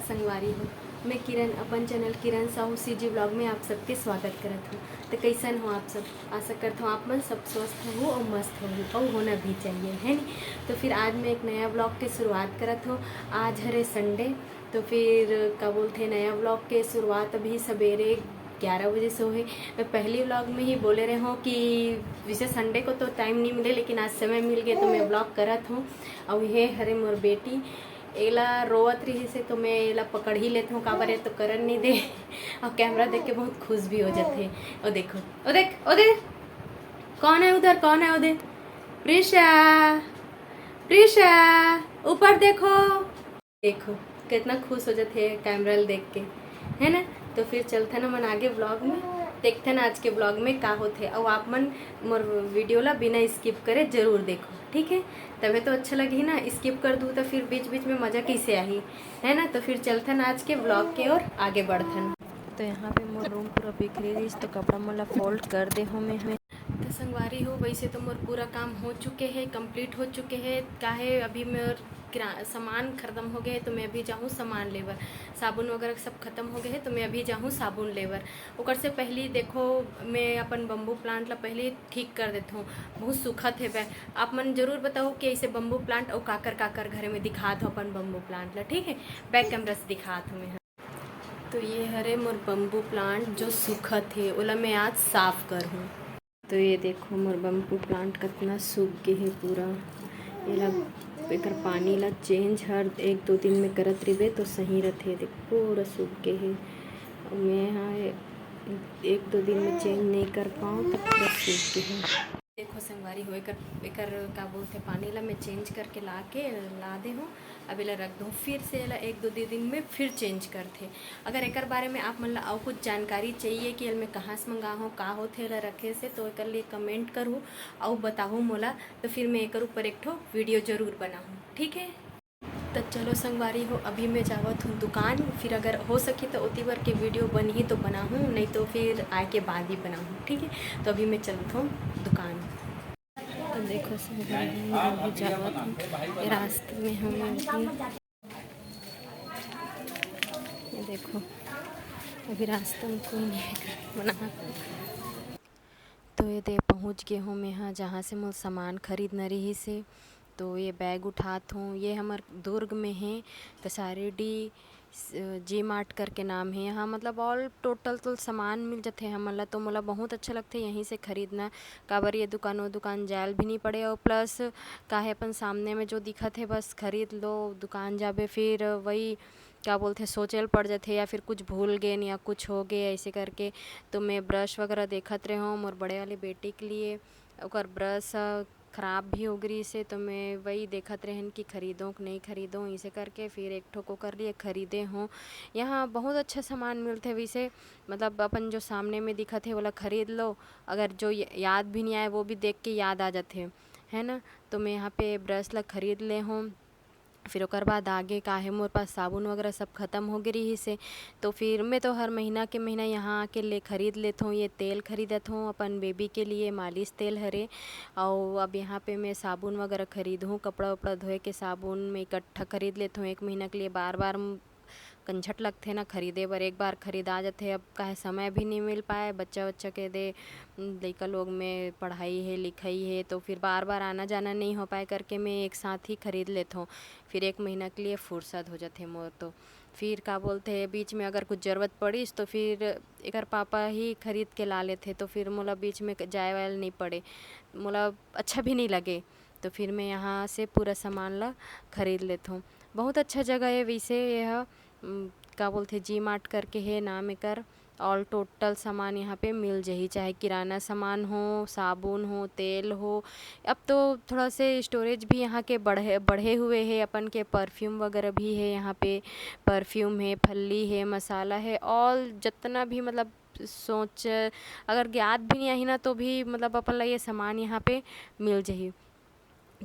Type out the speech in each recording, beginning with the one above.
संगवारी हो। मैं किरण अपन चैनल किरण साहू सीजी ब्लॉग में आप सबके स्वागत करत हूँ। तो कैसन हो आप सब? आशा करता हूँ आप मन सब स्वस्थ हो और मस्त हो और होना भी चाहिए, है नी। तो फिर आज मैं एक नया ब्लॉग की शुरुआत करत हूँ। आज हरे संडे, तो फिर क्या बोलते नया ब्लॉग के शुरुआत अभी सवेरे 11 बजे से हुए। मैं पहली व्लॉग में ही बोले रहे हूँ कि वैसे संडे को तो टाइम नहीं मिले, लेकिन आज समय मिल गया तो मैं ब्लॉग करत हूँ। और ये हरे मोर बेटी एला रोवत रही से तो मैं एला पकड़ ही लेती हूँ, काबर तो करन नहीं दे। और कैमरा देख के बहुत खुश भी हो जाते। और देखो, ओ देख, ओ देख, कौन है उधर, कौन है उधर? प्रिशा, प्रिशा, ऊपर देखो, देखो कितना खुश हो जाते हैं कैमरा देख के, है ना। तो फिर चलते ना मन आगे ब्लॉग में, देखते ना आज के ब्लॉग में का होते। और आप मन मोर वीडियो ला बिना स्किप करे जरूर देखो, ठीक है। तभी तो अच्छा लगी ना, स्किप कर दूँ तो फिर बीच बीच में मज़ा कैसे आई, है ना। तो फिर चलते ना आज के ब्लॉग के और आगे बढ़ते। तो यहाँ पे मोर रूम पूरा बिखरी रही, तो कपड़ा मोला फोल्ड कर दे हो मैं हमें। तो संगवारी हो, वैसे तो मोर पूरा काम हो चुके हैं, कंप्लीट हो चुके हैं। काहे अभी मोर सामान ख़त्म हो गए, तो मैं अभी जाऊँ सामान लेवर। साबुन वगैरह सब खत्म हो गए हैं, तो मैं अभी जाऊँ साबुन लेवर। ओकर से पहले देखो, मैं अपन बम्बू प्लांट ला पहले ठीक कर देता हूँ। बहुत सुखत है वह। आप मन जरूर बताओ कि ऐसे बम्बू प्लांट और काकर घर में दिखा दो अपन बम्बू प्लांट ला, ठीक है। बैक कैमरा से दिखा दो मैं। तो ये हरे मोर बम्बू प्लांट जो सुखत है ओला मैं आज साफ करूँ। तो ये देखो मोर बम्बू प्लांट कितना सूख गए है पूरा। एला एकर पानी ला चेंज हर 1-2 दिन में करत रहिबे तो सही रहते। देख पूरा सूख गए है। और मैं यहाँ 1-2 दिन में चेंज नहीं कर पाऊँ तो पूरा सूख गए है। देखो संगवारी हो, एकर का बोलते पानी ला मैं चेंज करके ला दे हूँ। अब एला रख दूँ, फिर से एला 1-2 दिन में फिर चेंज करते। अगर एकर बारे में आप मन ला और कुछ जानकारी चाहिए कि मैं कहाँ से मंगाऊँ, का होथे एला रखे से, तो एकर लिए कमेंट करूँ और बताऊँ मोला। तो फिर मैं एकर ऊपर एक ठो वीडियो जरूर बनाऊँ, ठीक है। तो चलो संगवारी हो, अभी मैं जावत हूँ दुकान। फिर अगर हो सके तो उतनी बार के वीडियो बन ही तो बनाऊँ, नहीं तो फिर आए के बाद ही बनाऊँ, ठीक है। तो अभी मैं चलता हूँ दुकान। तो देखो संगवारी हो, अभी जावत हूँ रास्ते में हम अभी। ये देखो अभी रास्ते में कोई नहीं है बना। तो ये दे पहुँच गए हूँ मैं यहाँ जहाँ से मैं सामान खरीदना रही से। तो ये बैग उठात हूँ, ये हमार दुर्ग में है। तो सारे डी जी मार्ट करके नाम है यहाँ, मतलब ऑल टोटल तो सामान मिल जाते हैं हमला। तो मोला बहुत अच्छा लगता है यहीं से ख़रीदना, काबर ये दुकान वो दुकान जायल भी नहीं पड़े। और प्लस काहे अपन सामने में जो दिखत है बस खरीद लो, दुकान जाबे फिर वही क्या बोलते सोचल पड़ जाते, या फिर कुछ भूल गए या कुछ हो गए ऐसे करके। तो मैं ब्रश वगैरह देखत रहे हूँ मोर बड़े वाले बेटे के लिए, और ब्रश ख़राब भी हो गई से। तो मैं वही देखत रहन कि ख़रीदूँ कि नहीं ख़रीदूँ, इसे करके फिर एक ठोको कर लिए ख़रीदे हूँ। यहाँ बहुत अच्छा सामान मिलते वैसे, मतलब अपन जो सामने में दिखत है वाला ख़रीद लो, अगर जो याद भी नहीं आए वो भी देख के याद आ जाते है ना। तो मैं यहाँ पे ब्रश ला ख़रीद ले हूँ। फिर ओकर बाद आगे काहे मोर पास साबुन वगैरह सब ख़त्म हो गई रही से। तो फिर मैं तो हर महीना के महीना यहाँ आके ले ख़रीद लेता हूँ। ये तेल ख़रीदत हूँ अपन बेबी के लिए, मालिश तेल हरे। और अब यहाँ पे मैं साबुन वगैरह ख़रीद हूँ, कपड़ा वपड़ा धोए के साबुन मैं इकट्ठा ख़रीद लेता हूँ 1 महीना के लिए। बार बार कंझट लगते ना खरीदे बर, एक बार खरीदा जाते। अब काहे समय भी नहीं मिल पाए, बच्चा बच्चा के दे लड़का लोग में पढ़ाई है लिखाई है, तो फिर बार बार आना जाना नहीं हो पाए करके मैं एक साथ ही खरीद लेता हूँ। फिर 1 महीना के लिए फुर्सत हो जाते मोर। तो फिर का बोलते हैं बीच में अगर कुछ ज़रूरत पड़ी तो फिर एकर पापा ही खरीद के ला लेते, तो फिर मोला बीच में जाए वाल नहीं पड़े, मोला अच्छा भी नहीं लगे। तो फिर मैं यहाँ से पूरा सामान ला खरीद लेता हूँ। बहुत अच्छा जगह है वैसे यह, का बोलते जी मार्ट करके है नाम एकर। ऑल टोटल सामान यहाँ पे मिल जाही, चाहे किराना सामान हो, साबुन हो, तेल हो। अब तो थोड़ा से स्टोरेज भी यहाँ के बढ़े हुए है, अपन के परफ्यूम वगैरह भी है यहाँ पे। परफ्यूम है, फल्ली है, मसाला है, ऑल जितना भी मतलब सोच अगर याद भी नहीं आई ना तो भी मतलब अपन ला ये सामान यहाँ पे मिल जाही।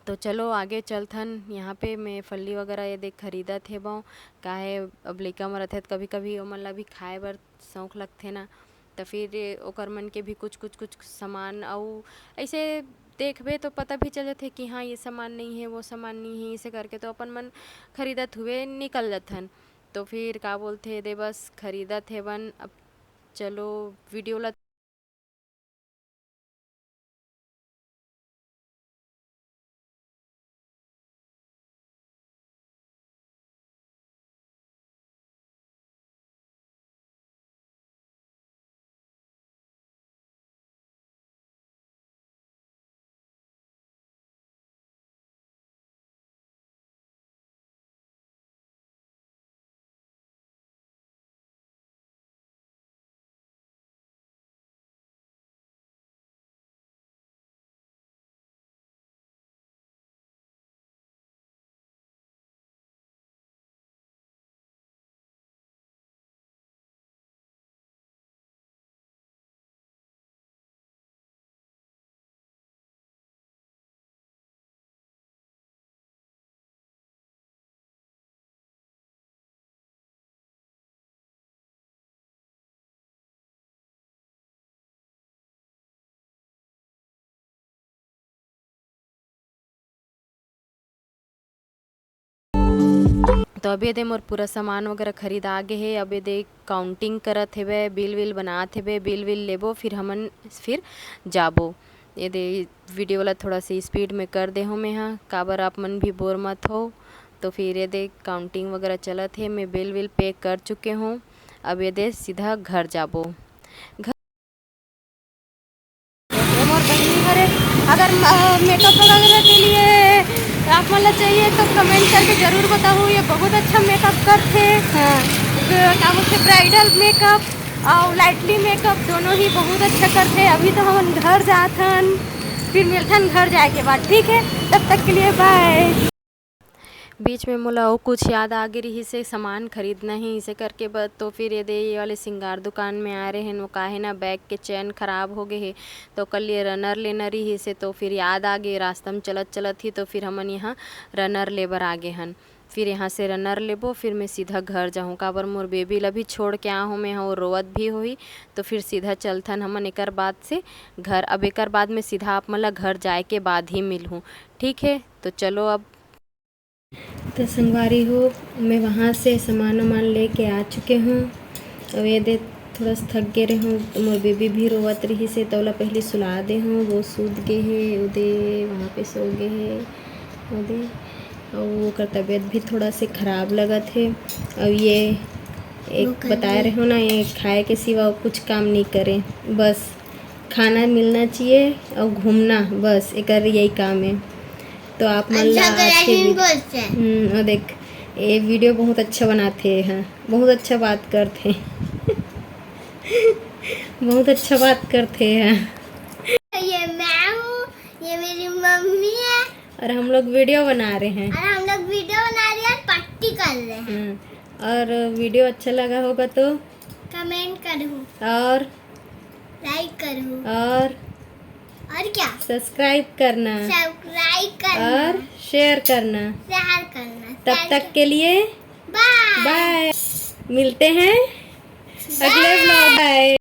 तो चलो आगे चलथन। यहाँ पे मैं फल्ली वगैरह ये देख खरीदा थे बहु, काहे अब लइका मन रहते कभी कभी ओमन ला भी खाए बर शौक लगथे ना। तो फिर ओकर मन के भी कुछ सामान और ऐसे देखबे तो पता भी चल जाथे कि हाँ ये सामान नहीं है वो सामान नहीं है, इसे करके तो अपन मन खरीदत हुए निकल जाथन। तो फिर का बोलते दे बस खरीदत है बन। अब चलो वीडियो ला तो अभी दे मोर पूरा सामान वगैरह खरीद आ गे है। अभी दे काउंटिंग करत हेबे, बिल विल बनात हेबे, बिल विल लेबो फिर हमन फिर जाबो। ये दे वीडियो वाला थोड़ा सी स्पीड में कर दे हो मैं हाँ, काबर आप मन भी बोर मत हो। तो फिर ये दे काउंटिंग वगैरह चलत है, मैं बिल विल पे कर चुके हूँ। अब ये दे सीधा घर जाबो। घर मोर बहनी घरे अगर मेकअप वगैरह के लिए आप मतलब चाहिए तो कमेंट करके ज़रूर बताओ। ये बहुत अच्छा मेकअप करते हाँ। क्या बोलते ब्राइडल मेकअप और लाइटली मेकअप दोनों ही बहुत अच्छा करते। अभी तो हम घर जाथन, फिर मिलथन घर जाए के बाद, ठीक है। तब तक के लिए बाय। बीच में मोला और कुछ याद आ गई रही से सामान खरीदना ही इसे करके बस। तो फिर ये वाले सिंगार दुकान में आ रहे हैं, वो काहे ना बैग के चैन खराब हो गए है तो कल ये रनर लेना रही से। तो फिर याद आ गए रास्ता में चलत चलत ही, तो फिर हमन यहाँ रनर लेबर आ गए हन। फिर यहाँ से रनर लेबो फिर मैं सीधा घर जाऊँ, काबर मोर बेबी ला भी छोड़ के आ हूँ मैं यहाँ, रोवत भी होई। तो फिर सीधा चलथन हमन एकर बाद से घर। अब एकर बाद में सीधा आप मतलब घर जाए के बाद ही मिलूँ, ठीक है। तो चलो अब तो संगवारी हो मैं वहाँ से सामान वामान लेके आ चुके हूँ। अब ये दे थोड़ा सा थक गए रहे हूँ तो मोर बेबी भी रोवत रही से तोला पहले सुला दे हूँ। वो सूत गए है उदे वहाँ पे सो गए है उदे, और वो का तबीयत भी थोड़ा से ख़राब लगत है। अब ये एक बताए रहे हो ना, ये खाए के सिवा कुछ काम नहीं करे, बस खाना मिलना चाहिए और घूमना, बस एक यही काम है। तो आप मन ला आज के और देख ये वीडियो बहुत अच्छा बनाते हैं, बहुत अच्छा बात करते हैं बहुत अच्छा बात करते हैं। ये मैं हूँ, ये मेरी मम्मी है और हम लोग वीडियो बना रहे हैं, और हम लोग वीडियो बना रहे हैं, पट्टी कर रहे हैं। और वीडियो अच्छा लगा होगा तो कमेंट करूँ और लाइक करूँ और क्या सब्सक्राइब करना और शेयर करना। तब तक के लिए बाय बाय, मिलते हैं अगले ब्लॉग। बाय।